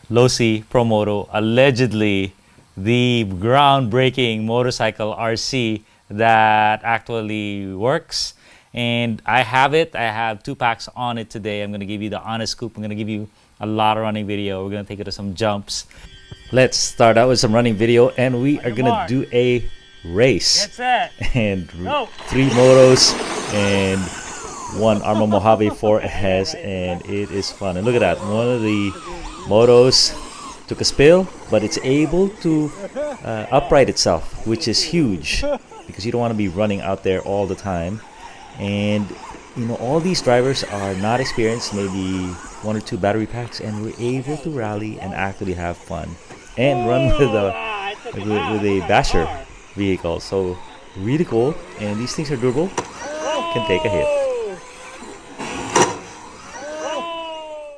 Losi Promoto, allegedly the groundbreaking motorcycle RC that actually works. And I have it. I have 2 packs on it today. I'm going to give you the honest scoop. I'm going to give you a lot of running video. We're going to take it to some jumps. Let's start out with some running video, and we are going to do a race. Get set. And Go. 3 motos and 1 Arrma Mojave 4S, and it is fun. And look at that. One of the motos took a spill, but it's able to upright itself, which is huge because you don't want to be running out there all the time. And you know, all these drivers are not experienced, maybe 1 or 2 battery packs, and we're able to rally and actually have fun and run with a basher vehicle. So really cool, and these things are durable, can take a hit.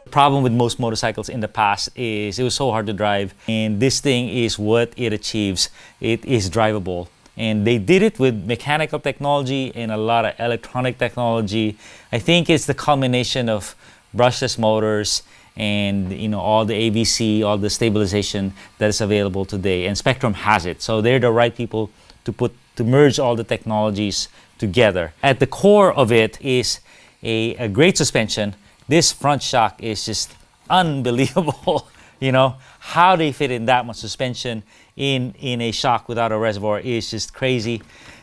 The problem with most motorcycles in the past is it was so hard to drive, and this thing is what it achieves. It is drivable. And they did it with mechanical technology and a lot of electronic technology. I think it's the culmination of brushless motors and, you know, all the AVC, all the stabilization that is available today. And Spectrum has it. So they're the right people to merge all the technologies together. At the core of it is a great suspension. This front shock is just unbelievable. You know, how they fit in that much suspension in a shock without a reservoir is just crazy.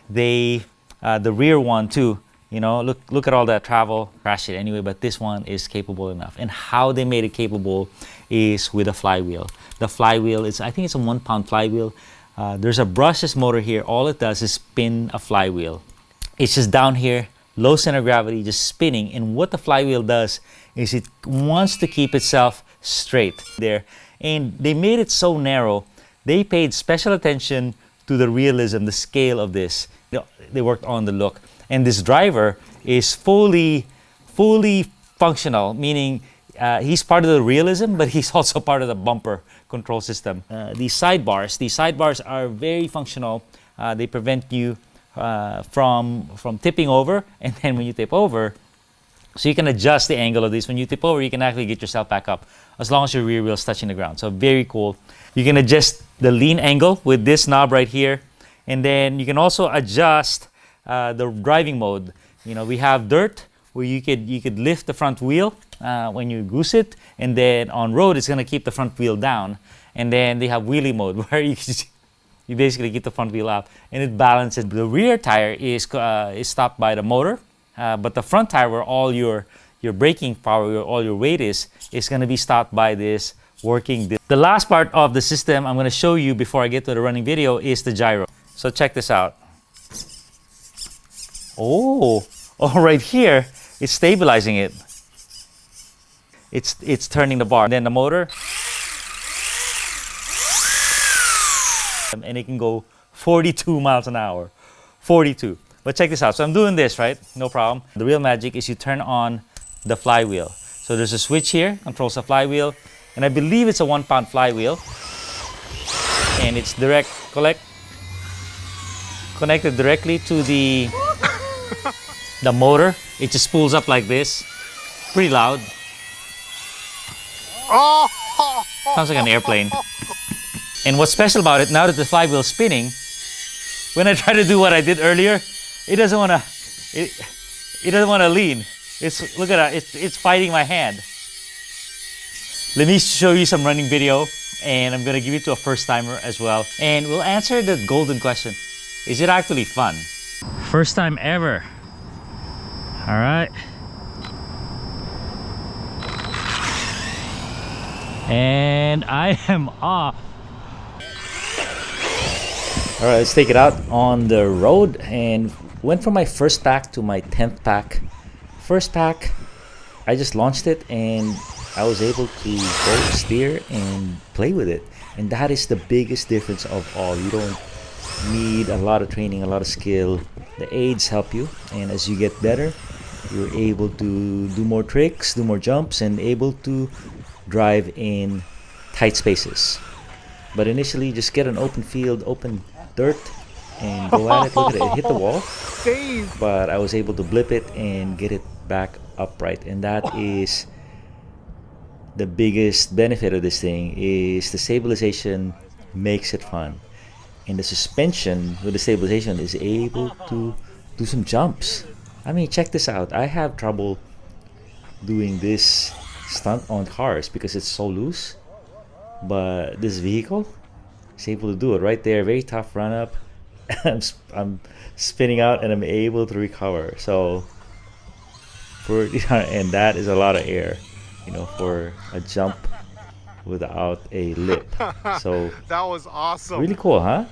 The rear one too, you know, look at all that travel, crash it anyway, but this one is capable enough. And how they made it capable is with a flywheel. The flywheel is, I think it's a 1-pound flywheel. There's a brushless motor here. All it does is spin a flywheel. It's just down here, low center of gravity, just spinning. And what the flywheel does is it wants to keep itself straight there. And they made it so narrow. They paid special attention to the realism, the scale of this. They worked on the look. And this driver is fully functional, meaning he's part of the realism, but he's also part of the bumper control system. These sidebars are very functional. They prevent you from tipping over, and then when you tip over, so you can adjust the angle of this. When you tip over, you can actually get yourself back up as long as your rear wheel is touching the ground. So very cool. You can adjust the lean angle with this knob right here. And then you can also adjust the driving mode. You know, we have dirt where you could lift the front wheel when you goose it. And then on road, it's going to keep the front wheel down. And then they have wheelie mode where you basically keep the front wheel up and it balances. The rear tire is stopped by the motor. But the front tire, where all your braking power, all your weight is going to be stopped by this working disc. The last part of the system I'm going to show you before I get to the running video is the gyro. So check this out. Oh, right here, it's stabilizing it. It's turning the bar. And then the motor, and it can go 42 miles an hour. 42. But check this out. So I'm doing this, right? No problem. The real magic is you turn on the flywheel. So there's a switch here, controls the flywheel. And I believe it's a 1-pound flywheel. And it's connected directly to the motor. It just spools up like this. Pretty loud. Sounds like an airplane. And what's special about it, now that the flywheel is spinning, when I try to do what I did earlier, it doesn't want to lean. Look at that. It's fighting my hand. Let me show you some running video, and I'm going to give it to a first timer as well. And we'll answer the golden question. Is it actually fun? First time ever. All right. And I am off. All right, let's take it out on the road, and went from my first pack to my 10th pack. First pack, I just launched it and I was able to go steer and play with it. And that is the biggest difference of all. You don't need a lot of training, a lot of skill. The aids help you, and as you get better, you're able to do more tricks, do more jumps, and able to drive in tight spaces. But initially, just get an open field, open dirt, and go at it. Look at it, it hit the wall. But I was able to blip it and get it back upright, and that is the biggest benefit of this thing is the stabilization makes it fun. And the suspension with the stabilization is able to do some jumps. I mean, check this out. I have trouble doing this stunt on cars because it's so loose. But this vehicle is able to do it right there. Very tough run up. I'm spinning out and I'm able to recover. So for and that is a lot of air, you know, for a jump without a lip. So that was awesome. Really cool, huh?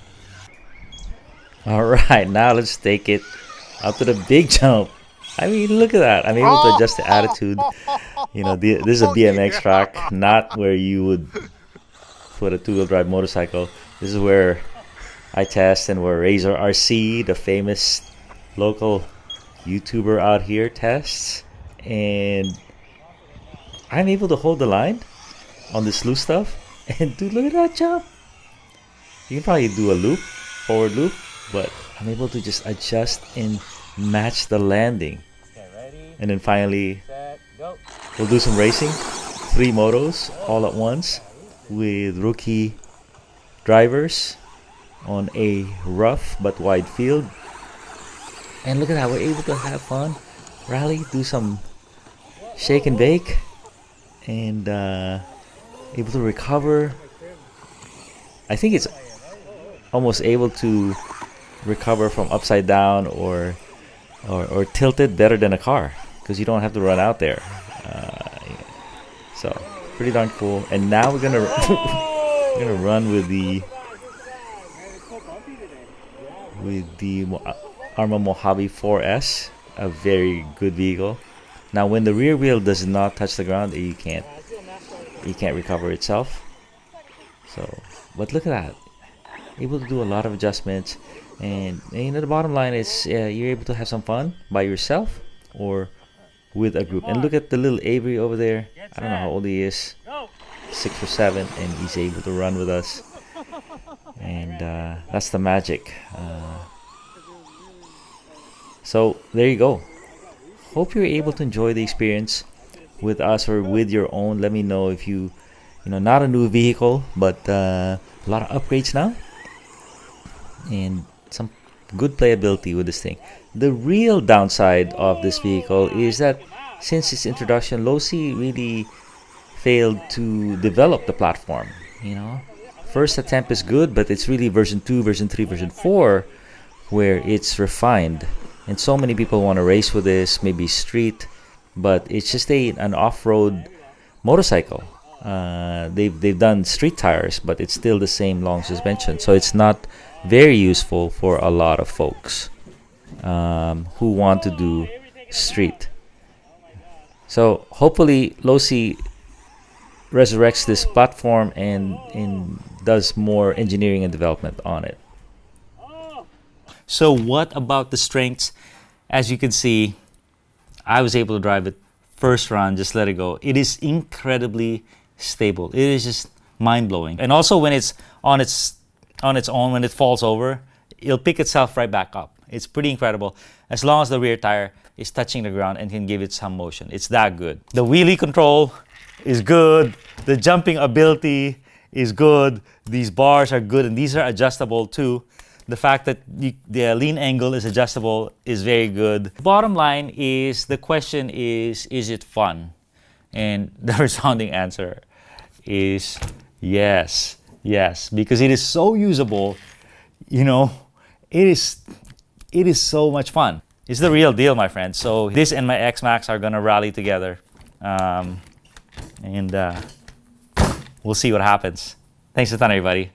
All right, now let's take it up to the big jump. I mean, look at that. I'm able to adjust the attitude. You know, this is a BMX track, not where you would put a two-wheel drive motorcycle. This is where I test and where Arrma RC, the famous local YouTuber out here, tests. And I'm able to hold the line on this loose stuff. And dude, look at that jump. You can probably do a loop, forward loop, but I'm able to just adjust and match the landing. And then finally, we'll do some racing. 3 motos all at once with rookie drivers on a rough but wide field. And look at that, we're able to have fun, rally, do some shake and bake, and able to recover. I think it's almost able to recover from upside down or tilted better than a car because you don't have to run out there. So pretty darn cool. And now we're gonna we're gonna run with the Arrma Mojave 4S, a very good vehicle. Now when the rear wheel does not touch the ground, you can't recover itself. So, but look at that, able to do a lot of adjustments. And you know, the bottom line is you're able to have some fun by yourself or with a group. And look at the little Avery over there. I don't know how old he is, 6 or 7, and he's able to run with us. And that's the magic. So there you go. Hope you're able to enjoy the experience with us or with your own. Let me know if you know, not a new vehicle, but a lot of upgrades now and some good playability with this thing. The real downside of this vehicle is that since its introduction, Losi really failed to develop the platform. You know, first attempt is good, but it's really version 2, version 3, version 4 where it's refined. And so many people want to race with this, maybe street, but it's just an off-road motorcycle. They've done street tires, but it's still the same long suspension, so it's not very useful for a lot of folks who want to do street. So hopefully Losi resurrects this platform and does more engineering and development on it. So what about the strengths? As you can see, I was able to drive it first run, just let it go. It is incredibly stable. It is just mind-blowing. And also when it's on its own, when it falls over, it'll pick itself right back up. It's pretty incredible as long as the rear tire is touching the ground and can give it some motion. It's that good. The wheelie control is good. The jumping ability is good. These bars are good, and these are adjustable too. The fact that the lean angle is adjustable is very good. Bottom line is, the question is it fun? And the resounding answer is yes. Yes, because it is so usable. You know, it is so much fun. It's the real deal, my friends. So this and my X-Max are gonna rally together, and we'll see what happens. Thanks a ton, everybody.